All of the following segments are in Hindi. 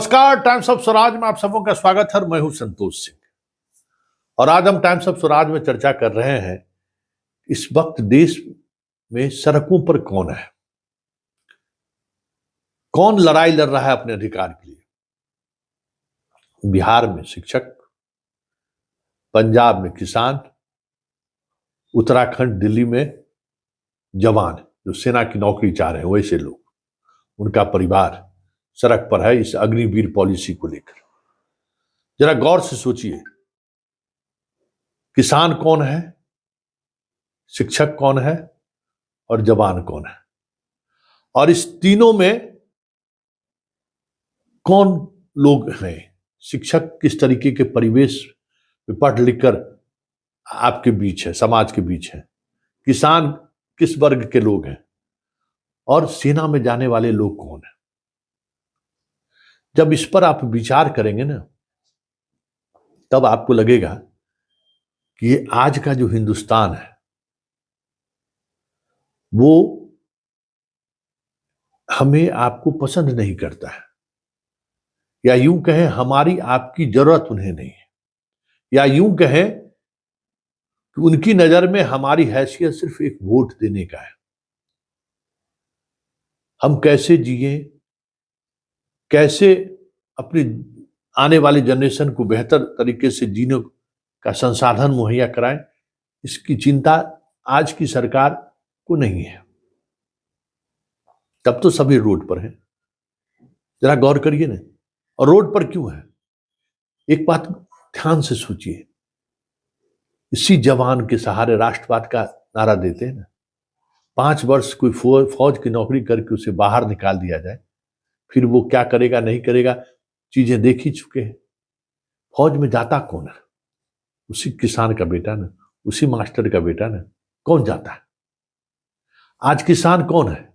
नमस्कार, टाइम्स ऑफ स्वराज में आप सबों का स्वागत है। मैं हूं संतोष सिंह और आज हम टाइम्स ऑफ स्वराज में चर्चा कर रहे हैं इस वक्त देश में सड़कों पर कौन है, कौन लड़ाई लड़ रहा है अपने अधिकार के लिए। बिहार में शिक्षक, पंजाब में किसान, उत्तराखंड दिल्ली में जवान जो सेना की नौकरी चाह रहे हैं, वैसे लोग, उनका परिवार सड़क पर है इस अग्निवीर पॉलिसी को लेकर। जरा गौर से सोचिए, किसान कौन है, शिक्षक कौन है और जवान कौन है, और इस तीनों में कौन लोग हैं। शिक्षक किस तरीके के परिवेश में पढ़ लिख कर आपके बीच है, समाज के बीच है। किसान किस वर्ग के लोग हैं और सेना में जाने वाले लोग कौन हैं। जब इस पर आप विचार करेंगे ना, तब आपको लगेगा कि ये आज का जो हिंदुस्तान है वो हमें आपको पसंद नहीं करता है, या यूं कहें हमारी आपकी जरूरत उन्हें नहीं है, या यूं कहें कि उनकी नजर में हमारी हैसियत सिर्फ एक वोट देने का है। हम कैसे जिए, कैसे अपनी आने वाली जनरेशन को बेहतर तरीके से जीने का संसाधन मुहैया कराएं, इसकी चिंता आज की सरकार को नहीं है। तब तो सभी रोड पर हैं। जरा गौर करिए ना, और रोड पर क्यों है, एक बात ध्यान से सोचिए। इसी जवान के सहारे राष्ट्रवाद का नारा देते हैं ना। 5 वर्ष कोई फौज की नौकरी करके उसे बाहर निकाल दिया जाए, फिर वो क्या करेगा नहीं करेगा चीजें देख ही चुके हैं। फौज में जाता कौन है? उसी किसान का बेटा ना, उसी मास्टर का बेटा ना। कौन जाता है? आज किसान कौन है?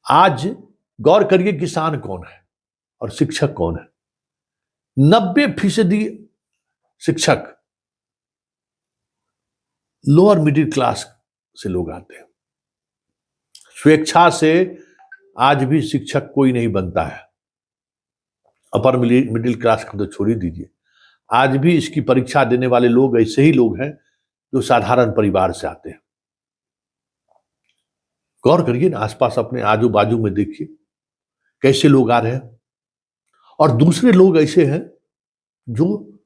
आज गौर करिए, किसान कौन है और शिक्षक कौन है। 90% शिक्षक लोअर मिडिल क्लास से लोग आते हैं। स्वेच्छा से आज भी शिक्षक कोई नहीं बनता है। अपर मिडिल क्लास को तो छोड़ ही दीजिए, आज भी इसकी परीक्षा देने वाले लोग ऐसे ही लोग हैं जो साधारण परिवार से आते हैं। गौर करिए ना, आसपास अपने आजू बाजू में देखिए कैसे लोग आ रहे हैं, और दूसरे लोग ऐसे हैं जो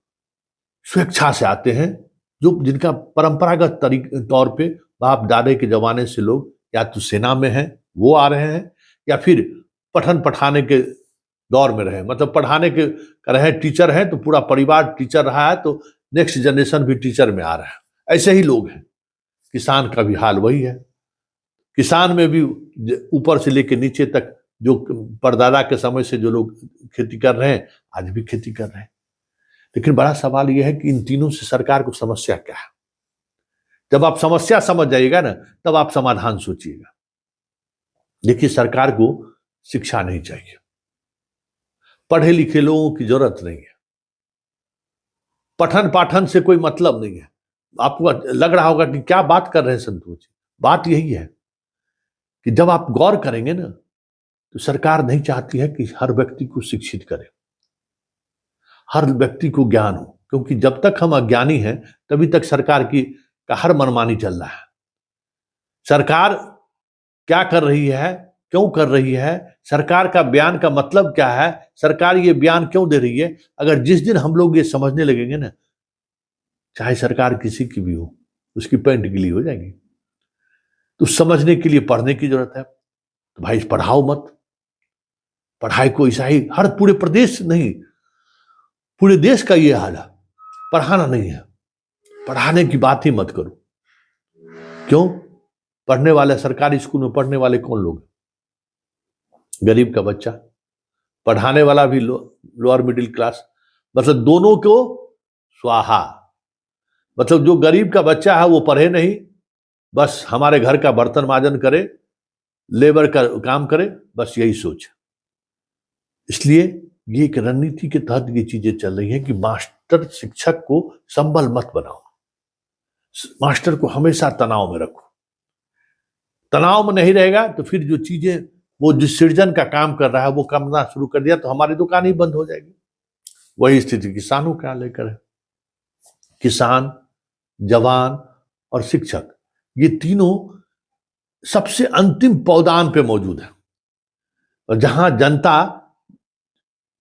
स्वेच्छा से आते हैं, जो जिनका परंपरागत तौर पे बाप दादे के जमाने से लोग या तो सेना में हैं, वो आ रहे हैं, या फिर पठन पढ़ाने के दौर में रहे, मतलब पढ़ाने के कर रहे, टीचर हैं तो पूरा परिवार टीचर रहा है, तो नेक्स्ट जनरेशन भी टीचर में आ रहा है। ऐसे ही लोग हैं। किसान का भी हाल वही है। किसान में भी ऊपर से लेकर नीचे तक जो परदादा के समय से जो लोग खेती कर रहे हैं, आज भी खेती कर रहे हैं। लेकिन बड़ा सवाल यह है कि इन तीनों से सरकार को समस्या क्या है। जब आप समस्या समझ जाइएगा ना, तब आप समाधान सोचिएगा। देखिए, सरकार को शिक्षा नहीं चाहिए, पढ़े लिखे लोगों की जरूरत नहीं है, पठन पाठन से कोई मतलब नहीं है। आपको लग रहा होगा कि क्या बात कर रहे हैं संतोष जी। बात यही है कि जब आप गौर करेंगे ना, तो सरकार नहीं चाहती है कि हर व्यक्ति को शिक्षित करे, हर व्यक्ति को ज्ञान हो, क्योंकि जब तक हम अज्ञानी हैं तभी तक सरकार का हर मनमानी चल रहा है। सरकार क्या कर रही है, क्यों कर रही है, सरकार का बयान का मतलब क्या है, सरकार ये बयान क्यों दे रही है, अगर जिस दिन हम लोग ये समझने लगेंगे ना, चाहे सरकार किसी की भी हो, उसकी पैंट गीली हो जाएगी। तो समझने के लिए पढ़ने की जरूरत है। तो भाई पढ़ाओ मत, पढ़ाई को ऐसा ही हर पूरे प्रदेश नहीं, पूरे देश का ये हाल है। पढ़ाना नहीं है, पढ़ाने की बात ही मत करो। क्यों? पढ़ने वाले सरकारी स्कूल में पढ़ने वाले कौन लोग? गरीब का बच्चा, पढ़ाने वाला भी लोअर मिडिल क्लास, मतलब दोनों को स्वाहा। मतलब जो गरीब का बच्चा है वो पढ़े नहीं, बस हमारे घर का बर्तन माजन करे, लेबर का काम करे, बस यही सोच। इसलिए ये एक रणनीति के तहत ये चीजें चल रही हैं कि मास्टर शिक्षक को संबल मत बनाओ, मास्टर को हमेशा तनाव में रखो। तनाव में नहीं रहेगा तो फिर जो चीजें वो जिस सृजन का काम कर रहा है वो करना शुरू कर दिया तो हमारी दुकान ही बंद हो जाएगी। वही स्थिति किसानों का लेकर है। किसान, जवान और शिक्षक, ये तीनों सबसे अंतिम पौदान पे मौजूद है। और जहां जनता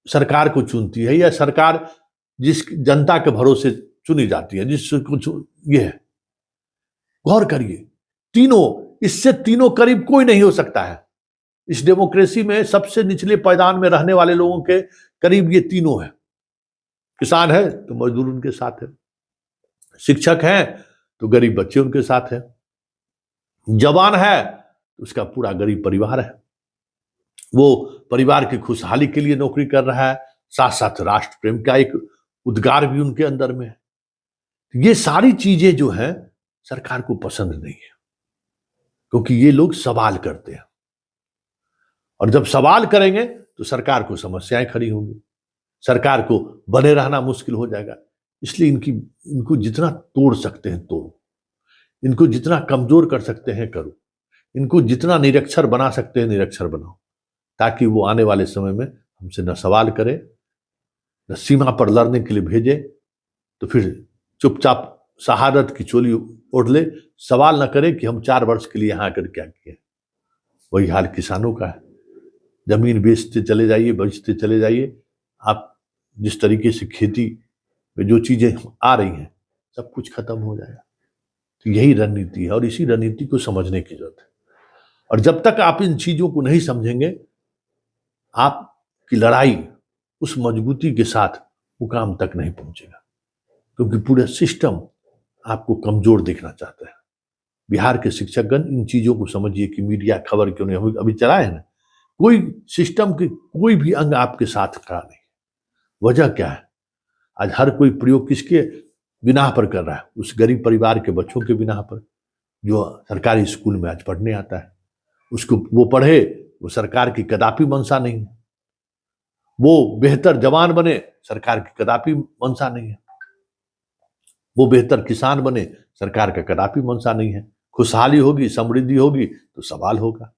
सरकार को चुनती है या सरकार जिस जनता के भरोसे चुनी जाती है, ये है, गौर करिए, इससे तीनों करीब कोई नहीं हो सकता है। इस डेमोक्रेसी में सबसे निचले पायदान में रहने वाले लोगों के करीब ये तीनों है। किसान है तो मजदूर उनके साथ है, शिक्षक है तो गरीब बच्चे उनके साथ है, जवान है तो उसका पूरा गरीब परिवार है, वो परिवार की खुशहाली के लिए नौकरी कर रहा है, साथ साथ राष्ट्र प्रेम का एक उद्गार भी उनके अंदर में है। ये सारी चीजें जो है सरकार को पसंद नहीं है, क्योंकि ये लोग सवाल करते हैं, और जब सवाल करेंगे तो सरकार को समस्याएं खड़ी होंगी, सरकार को बने रहना मुश्किल हो जाएगा। इसलिए इनको जितना तोड़ सकते हैं तोड़ो, इनको जितना कमजोर कर सकते हैं करो, इनको जितना निरक्षर बना सकते हैं निरक्षर बनाओ, ताकि वो आने वाले समय में हमसे न सवाल करे, न सीमा पर लड़ने के लिए भेजे, तो फिर चुपचाप शहादत की चोली ओढ़ ले, सवाल न करे कि हम 4 वर्ष के लिए यहाँ आकर क्या किए। वही हाल किसानों का है, जमीन बेचते चले जाइए, बेचते चले जाइए, आप जिस तरीके से खेती में जो चीजें आ रही हैं सब कुछ खत्म हो जाएगा। तो यही रणनीति है और इसी रणनीति को समझने की जरूरत है। और जब तक आप इन चीजों को नहीं समझेंगे, आपकी लड़ाई उस मजबूती के साथ मुकाम तक नहीं पहुंचेगा, क्योंकि पूरा सिस्टम आपको कमजोर देखना चाहता है। बिहार के शिक्षकगण, इन चीजों को समझिए कि मीडिया खबर क्यों नहीं अभी चलाए है ना, कोई सिस्टम के कोई भी अंग आपके साथ खड़ा नहीं। वजह क्या है? आज हर कोई प्रयोग किसके बिना पर कर रहा है? उस गरीब परिवार के बच्चों के बिना पर, जो सरकारी स्कूल में आज पढ़ने आता है, उसको वो पढ़े, वो सरकार की कदापि मंशा नहीं है। वो बेहतर जवान बने, सरकार की कदापि मंशा नहीं है। वो बेहतर किसान बने, सरकार का कदापि मंशा नहीं है। खुशहाली होगी, समृद्धि होगी तो सवाल होगा।